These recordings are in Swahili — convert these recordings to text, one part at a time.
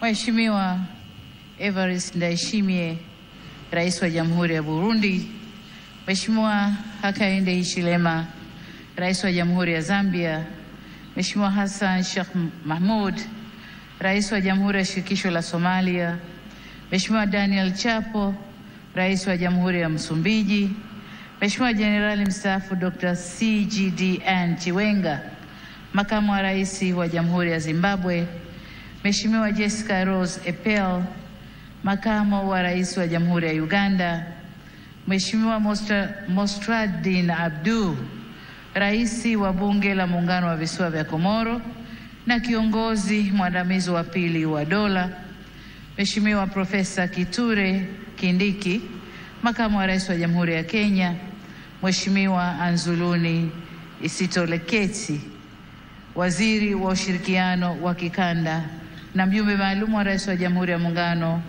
Mheshimiwa Evariste Ndayishimiye, Rais wa Jamhuri ya Burundi, Mheshimiwa Hakainde Hichilema, Rais wa Jamhuri ya Zambia, Mheshimiwa Hassan Sheikh Mahmud, Rais wa Jamhuri ya Shirikisho la Somalia, Mheshimiwa Daniel Chapo, Rais wa Jamhuri ya Msumbiji, Mheshimiwa Jenerali mstaafu Dr. CGDN Chiwenga, Makamu wa Rais wa Jamhuri ya Zimbabwe, Mheshimiwa Jessica Rose Epel, Makamu wa Rais wa Jamhuri ya Uganda, Mheshimiwa Mostradin Abdu, Rais wa Bunge la Muungano wa Visiwa vya Komoro na kiongozi mwandamizi wa pili wa dola, Mheshimiwa Profesa Kithure Kindiki, Makamu wa Rais wa Jamhuri ya Kenya, Mheshimiwa Anzuluni Isitoleketi, Waziri wa Ushirikiano wa Kikanda na mjumbe maalum wa Rais wa Jamhuri ya Muungano,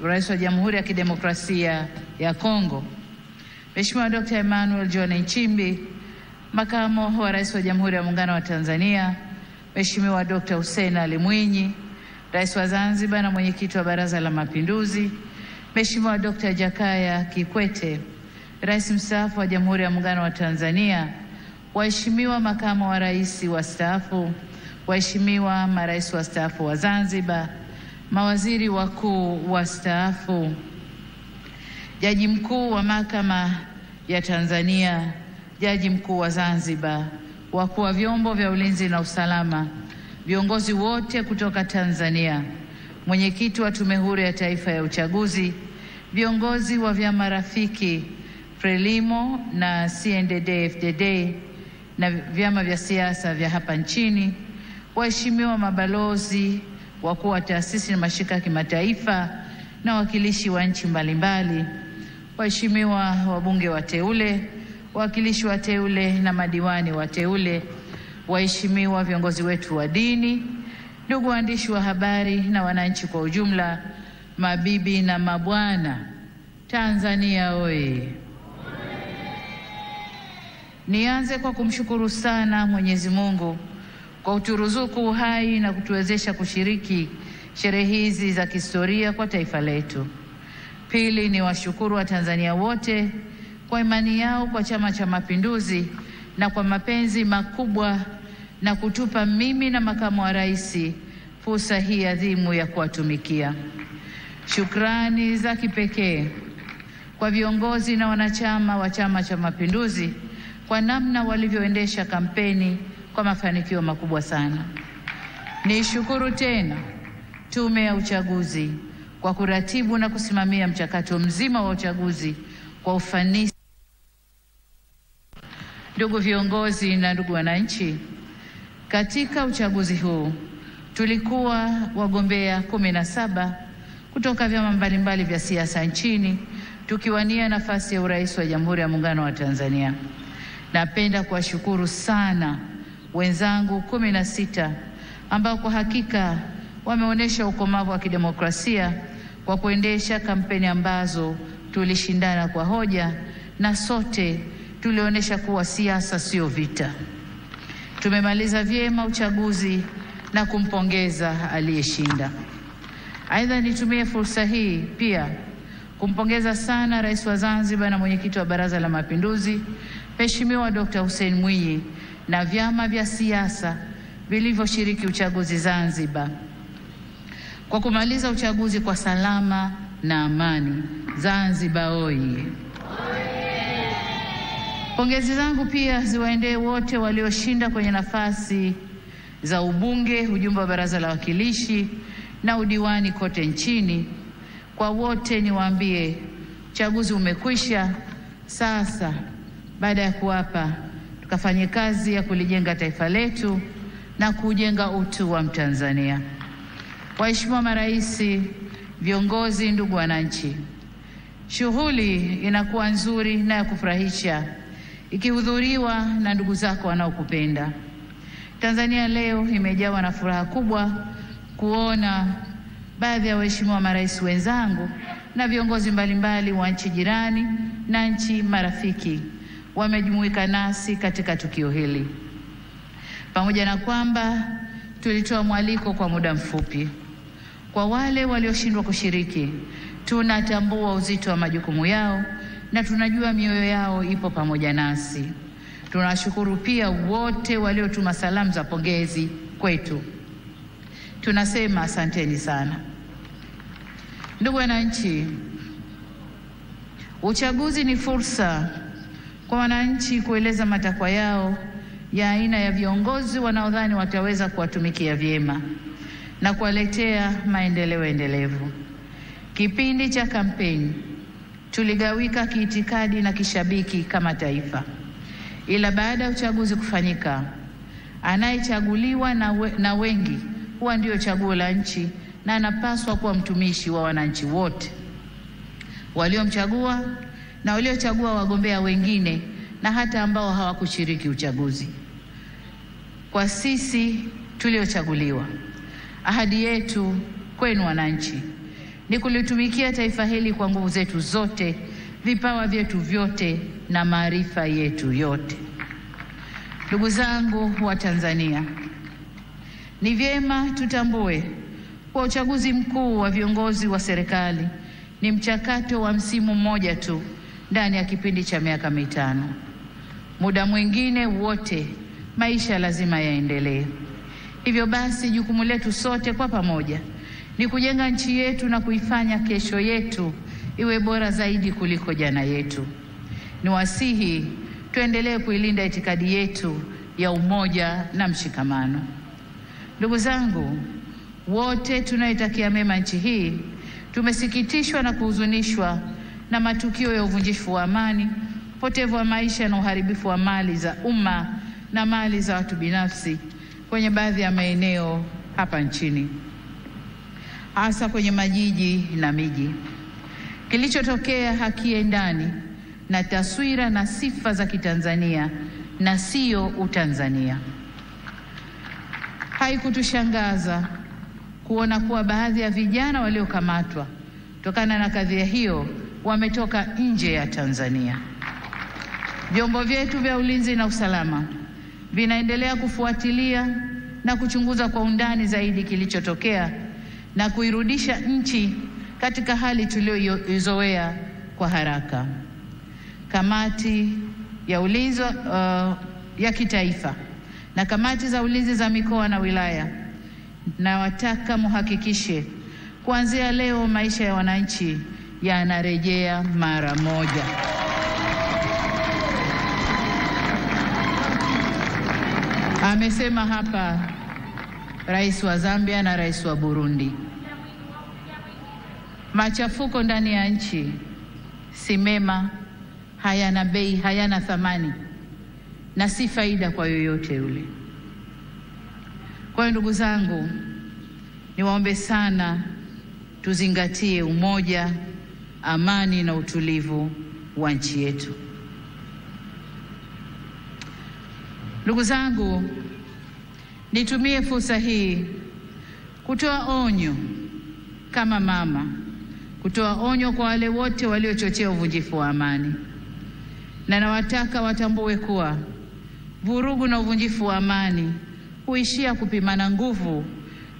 Rais wa Jamhuri ya Kidemokrasia ya Kongo, Mheshimiwa Dr. Emmanuel John Nchimbi, Makamu wa Rais wa Jamhuri ya Muungano wa Tanzania, Mheshimiwa Dr. Hussein Ali Mwinyi, Rais wa Zanzibar na Mwenyekiti wa Baraza la Mapinduzi, Mheshimiwa Dr. Jakaya Kikwete, Rais mstaafu wa Jamhuri ya Muungano wa Tanzania, waheshimiwa makamu wa rais wastaafu, waheshimiwa marais wastaafu wa Zanzibar, mawaziri wakuu wastaafu, Jaji Mkuu wa Mahakama ya Tanzania, Jaji Mkuu wa Zanzibar, wakuu wa vyombo vya ulinzi na usalama, viongozi wote kutoka Tanzania, mwenyekiti wa Tume Huru ya Taifa ya Uchaguzi, viongozi wa vyama rafiki Frelimo na CNDD-FDD na vyama vya siasa vya hapa nchini, waheshimiwa mabalozi, wakuu wa taasisi na mashirika ya kimataifa na wakilishi wa nchi mbalimbali, waheshimiwa wabunge wateule, wawakilishi wateule na madiwani wateule, waheshimiwa viongozi wetu wa dini, ndugu waandishi wa habari na wananchi kwa ujumla, mabibi na mabwana, Tanzania oye! Nianze kwa kumshukuru sana Mwenyezi Mungu kwa kuturuzuku uhai na kutuwezesha kushiriki sherehe hizi za kihistoria kwa taifa letu. Pili, ni washukuru wa Tanzania wote kwa imani yao kwa Chama cha Mapinduzi na kwa mapenzi makubwa na kutupa mimi na makamu wa rais fursa hii adhimu ya kuwatumikia. Shukrani za kipekee kwa viongozi na wanachama wa Chama cha Mapinduzi kwa namna walivyoendesha kampeni kwa mafanikio makubwa sana. Nishukuru tena Tume ya Uchaguzi kwa kuratibu na kusimamia mchakato mzima wa uchaguzi kwa ufanisi. Ndugu viongozi na ndugu wananchi, katika uchaguzi huu tulikuwa wagombea 17 kutoka vyama mbalimbali vya siasa nchini tukiwania nafasi ya urais wa Jamhuri ya Muungano wa Tanzania. Napenda kuwashukuru sana wenzangu 16 ambao kwa hakika wameonyesha ukomavu wa kidemokrasia kwa kuendesha kampeni ambazo tulishindana kwa hoja na sote tulionyesha kuwa siasa sio vita. Tumemaliza vyema uchaguzi na kumpongeza aliyeshinda. Aidha, nitumie fursa hii pia kumpongeza sana Rais wa Zanzibar na Mwenyekiti wa Baraza la Mapinduzi, Mheshimiwa Dr. Hussein Mwinyi na vyama vya siasa vilivyoshiriki uchaguzi Zanzibar kwa kumaliza uchaguzi kwa salama na amani. Zanzibar oye! Pongezi zangu pia ziwaendee wote walioshinda kwenye nafasi za ubunge, ujumbe wa Baraza la Wawakilishi na udiwani kote nchini. Kwa wote niwaambie, uchaguzi umekwisha. Sasa baada ya kuwapa, tukafanye kazi ya kulijenga taifa letu na kujenga utu wa Mtanzania. Waheshimiwa marais, viongozi, ndugu wananchi, shughuli inakuwa nzuri na ya kufurahisha ikihudhuriwa na ndugu zako wanaokupenda. Tanzania leo imejawa na furaha kubwa kuona baadhi ya waheshimiwa marais wenzangu na viongozi mbalimbali wa nchi jirani na nchi marafiki wamejumuika nasi katika tukio hili. Pamoja na kwamba tulitoa mwaliko kwa muda mfupi, Kwa wale walioshindwa kushiriki, tunatambua uzito wa majukumu yao na tunajua mioyo yao ipo pamoja nasi. Tunashukuru pia wote waliotuma salamu za pongezi kwetu. Tunasema asanteni sana. Ndugu wananchi, uchaguzi ni fursa kwa wananchi kueleza matakwa yao ya aina ya viongozi wanaodhani wataweza kuwatumikia vyema na kuwaletea maendeleo endelevu. Kipindi cha kampeni tuligawika kiitikadi na kishabiki kama taifa. Ila baada ya uchaguzi kufanyika, anayechaguliwa na wengi huwa ndio chaguo la nchi na anapaswa kuwa mtumishi wa wananchi wote, waliomchagua na waliochagua wagombea wengine na hata ambao hawakushiriki uchaguzi. Kwa sisi tuliochaguliwa, ahadi yetu kwenu wananchi ni kulitumikia taifa hili kwa nguvu zetu zote, vipawa vyetu vyote na maarifa yetu yote. Ndugu zangu wa Tanzania, ni vyema tutambue kwa uchaguzi mkuu wa viongozi wa serikali ni mchakato wa msimu mmoja tu ndani ya kipindi cha miaka 5. Muda mwingine wote maisha lazima yaendelee. Hivyo basi jukumu letu sote kwa pamoja ni kujenga nchi yetu na kuifanya kesho yetu iwe bora zaidi kuliko jana yetu. Niwasihi tuendelee kuilinda itikadi yetu ya umoja na mshikamano. Ndugu zangu, wote tunaitakia mema nchi hii, tumesikitishwa na kuhuzunishwa na matukio ya uvunjifu wa amani, upotevu wa maisha na uharibifu wa mali za umma na mali za watu binafsi kwenye baadhi ya maeneo hapa nchini, hasa kwenye majiji na miji. Kilichotokea hakiendani na taswira na sifa za Kitanzania na sio Utanzania. Haikutushangaza kuona kuwa baadhi ya vijana waliokamatwa kutokana na kadhia hiyo wametoka nje ya Tanzania. Vyombo vyetu vya ulinzi na usalama vinaendelea kufuatilia na kuchunguza kwa undani zaidi kilichotokea na kuirudisha nchi katika hali tuliyoizoea kwa haraka. Kamati ya ulinzi ya kitaifa na kamati za ulinzi za mikoa na wilaya, na wataka muhakikishe kuanzia leo maisha ya wananchi yanarejea mara moja. Amesema hapa Rais wa Zambia na Rais wa Burundi. Machafuko ndani ya nchi si mema, hayana bei, hayana thamani na si faida kwa yoyote yule. Kwa hiyo ndugu zangu, niwaombe sana tuzingatie umoja, amani na utulivu wa nchi yetu. Ndugu zangu, nitumie fursa hii kutoa onyo kama mama, kutoa onyo kwa wale wote waliochochea uvunjifu wa amani. Na nawataka watambue kuwa vurugu na uvunjifu wa amani huishia kupimana nguvu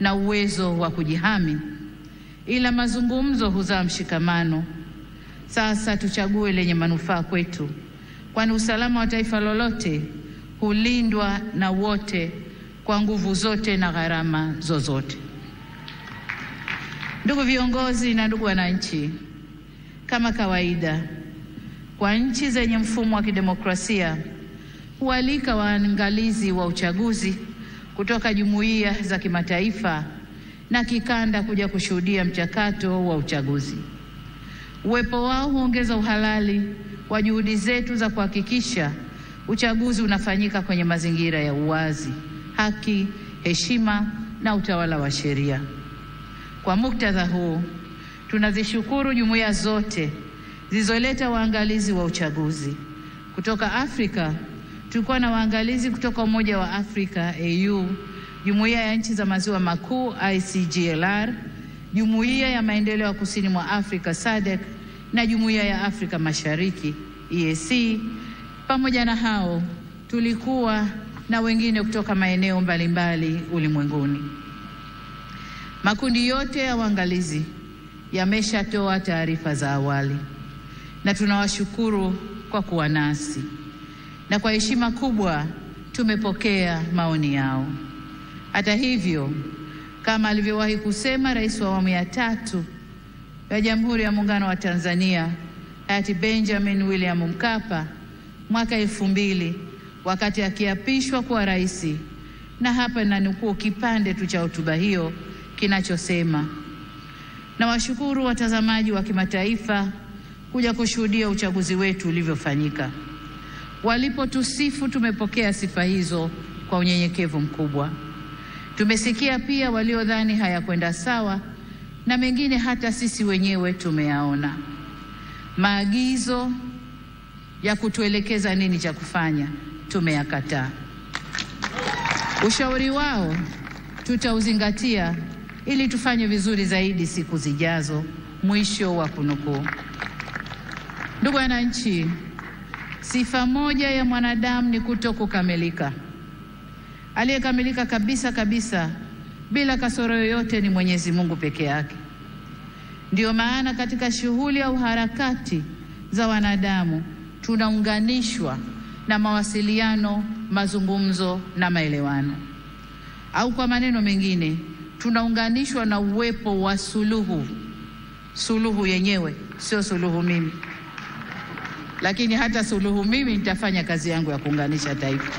na uwezo wa kujihami, ila mazungumzo huzaa mshikamano. Sasa tuchague lenye manufaa kwetu, kwani usalama wa taifa lolote hulindwa na wote kwa nguvu zote na gharama zozote. Ndugu viongozi na ndugu wananchi, kama kawaida kwa nchi zenye mfumo wa kidemokrasia, hualika waangalizi wa uchaguzi kutoka jumuiya za kimataifa na kikanda kuja kushuhudia mchakato wa uchaguzi. Uwepo wao huongeza uhalali wa juhudi zetu za kuhakikisha uchaguzi unafanyika kwenye mazingira ya uwazi, haki, heshima na utawala wa sheria. Kwa muktadha huu, tunazishukuru jumuiya zote zilizoleta waangalizi wa uchaguzi. Kutoka Afrika, tulikuwa na waangalizi kutoka Umoja wa Afrika AU, Jumuiya ya Nchi za Maziwa Makuu ICGLR, Jumuiya ya Maendeleo ya Kusini mwa Afrika SADC na Jumuiya ya Afrika Mashariki EAC. Pamoja na hao, tulikuwa na wengine kutoka maeneo mbalimbali ulimwenguni. Makundi yote ya waangalizi yameshatoa taarifa za awali na tunawashukuru kwa kuwa nasi, na kwa heshima kubwa tumepokea maoni yao. Hata hivyo, kama alivyowahi kusema Rais wa awamu ya 3 ya Jamhuri ya Muungano wa Tanzania hayati Benjamin William Mkapa mwaka 2000 wakati akiapishwa kuwa rais, na hapa nanukuu kipande tu cha hotuba hiyo kinachosema: na washukuru watazamaji wa kimataifa kuja kushuhudia uchaguzi wetu ulivyofanyika. Walipotusifu tumepokea sifa hizo kwa unyenyekevu mkubwa. Tumesikia pia waliodhani hayakwenda sawa, na mengine hata sisi wenyewe tumeyaona. Maagizo ya kutuelekeza nini cha kufanya tumeyakataa. Ushauri wao tutauzingatia ili tufanye vizuri zaidi siku zijazo. Mwisho wa kunukuu. Ndugu wananchi, sifa moja ya mwanadamu ni kutokukamilika. Aliyekamilika kabisa bila kasoro yoyote ni Mwenyezi Mungu peke yake. Ndio maana katika shughuli au harakati za wanadamu tunaunganishwa na mawasiliano, mazungumzo na maelewano. Au kwa maneno mengine, tunaunganishwa na uwepo wa suluhu. Suluhu yenyewe sio suluhu mimi, lakini hata suluhu mimi nitafanya kazi yangu ya kuunganisha taifa.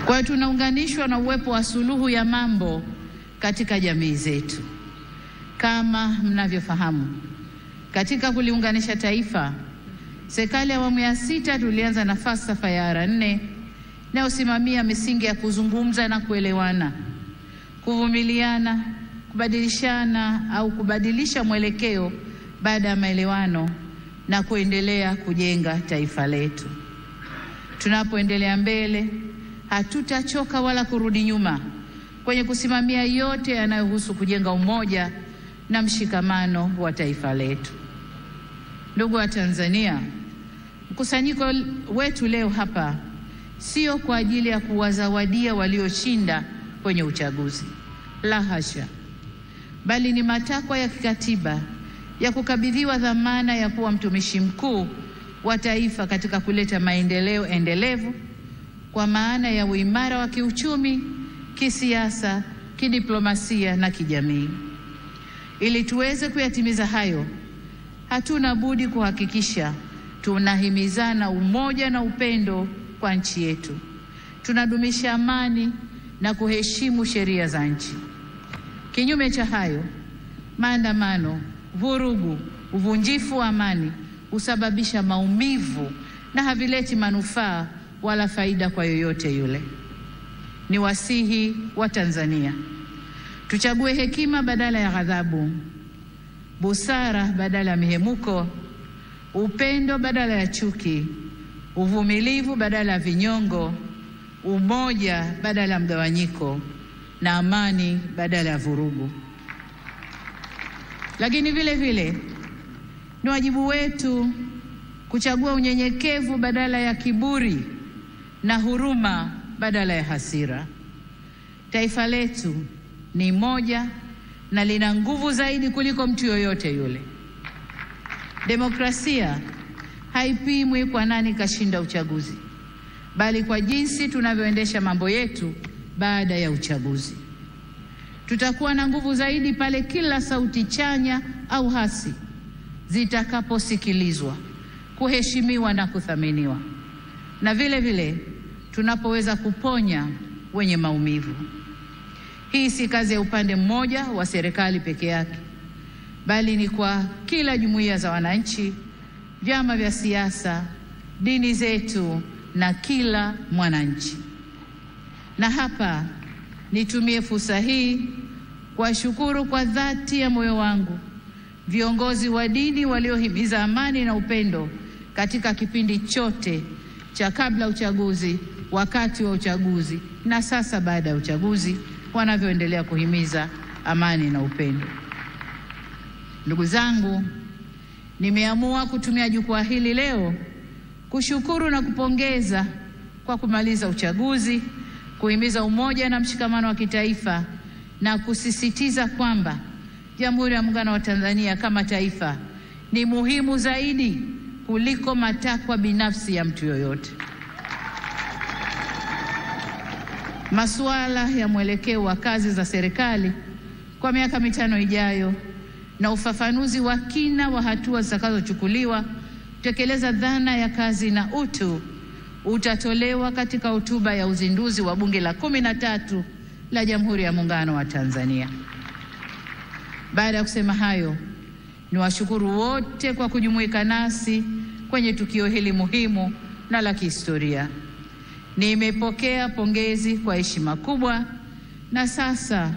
Kwa hiyo tunaunganishwa na uwepo wa suluhu ya mambo katika jamii zetu. Kama mnavyofahamu, katika kuliunganisha taifa, serikali ya awamu ya 6 tulianza na falsafa ya R4 inayosimamia misingi ya kuzungumza na kuelewana, kuvumiliana, kubadilishana au kubadilisha mwelekeo baada ya maelewano na kuendelea kujenga taifa letu. Tunapoendelea mbele, hatutachoka wala kurudi nyuma kwenye kusimamia yote yanayohusu kujenga umoja na mshikamano wa taifa letu. Ndugu wa Tanzania, mkusanyiko wetu leo hapa sio kwa ajili ya kuwazawadia walioshinda kwenye uchaguzi, la hasha, bali ni matakwa ya kikatiba ya kukabidhiwa dhamana ya kuwa mtumishi mkuu wa taifa katika kuleta maendeleo endelevu kwa maana ya uimara wa kiuchumi, kisiasa, kidiplomasia na kijamii. Ili tuweze kuyatimiza hayo, hatuna budi kuhakikisha tunahimizana umoja na upendo kwa nchi yetu. Tunadumisha amani na kuheshimu sheria za nchi. Kinyume cha hayo, maandamano, vurugu, uvunjifu wa amani husababisha maumivu na havileti manufaa wala faida kwa yoyote yule. Ni wasihi wa Tanzania tuchague hekima badala ya ghadhabu, busara badala ya mihemuko, upendo badala ya chuki, uvumilivu badala ya vinyongo, umoja badala ya mgawanyiko, na amani badala ya vurugu. Lakini vile vile ni wajibu wetu kuchagua unyenyekevu badala ya kiburi na huruma badala ya hasira. Taifa letu ni moja na lina nguvu zaidi kuliko mtu yoyote yule. Demokrasia haipimwi kwa nani kashinda uchaguzi, bali kwa jinsi tunavyoendesha mambo yetu baada ya uchaguzi. Tutakuwa na nguvu zaidi pale kila sauti chanya au hasi zitakaposikilizwa, kuheshimiwa na kuthaminiwa, na vile vile tunapoweza kuponya wenye maumivu. Hii si kazi ya upande mmoja wa serikali peke yake, bali ni kwa kila jumuiya za wananchi, vyama vya siasa, dini zetu na kila mwananchi. Na hapa nitumie fursa hii kuwashukuru kwa dhati ya moyo wangu viongozi wa dini waliohimiza amani na upendo katika kipindi chote cha kabla uchaguzi, wakati wa uchaguzi na sasa baada ya uchaguzi, wanavyoendelea kuhimiza amani na upendo. Ndugu zangu, nimeamua kutumia jukwaa hili leo kushukuru na kupongeza kwa kumaliza uchaguzi kuhimiza umoja na mshikamano wa kitaifa na kusisitiza kwamba Jamhuri ya Muungano wa Tanzania kama taifa ni muhimu zaidi kuliko matakwa binafsi ya mtu yoyote. Masuala ya mwelekeo wa kazi za serikali kwa miaka 5 ijayo na ufafanuzi wa kina wa hatua zitakazochukuliwa kutekeleza dhana ya kazi na utu utatolewa katika hotuba ya uzinduzi wa Bunge la 13 la Jamhuri ya Muungano wa Tanzania. Baada ya kusema hayo, niwashukuru wote kwa kujumuika nasi kwenye tukio hili muhimu na la kihistoria. Nimepokea pongezi kwa heshima kubwa, na sasa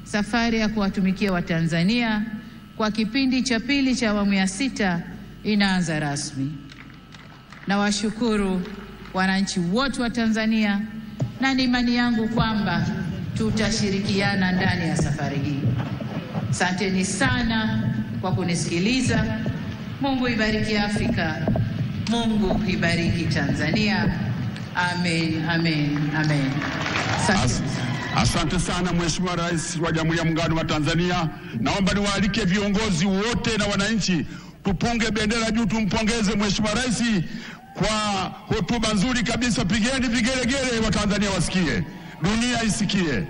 safari ya kuwatumikia Watanzania kwa kipindi cha pili cha awamu ya 6 inaanza rasmi. Nawashukuru wananchi wote wa Tanzania, na ni imani yangu kwamba tutashirikiana ndani ya safari hii. Asanteni sana kwa kunisikiliza. Mungu ibariki Afrika. Mungu ibariki Tanzania. Amen, amen, amen. Asante sana Mheshimiwa Rais wa Jamhuri ya Muungano wa Tanzania. Naomba niwaalike viongozi wote na wananchi tupunge bendera juu, tumpongeze Mheshimiwa Rais kwa hotuba nzuri kabisa. Pigeni vigelegele, wa Tanzania wasikie, dunia isikie.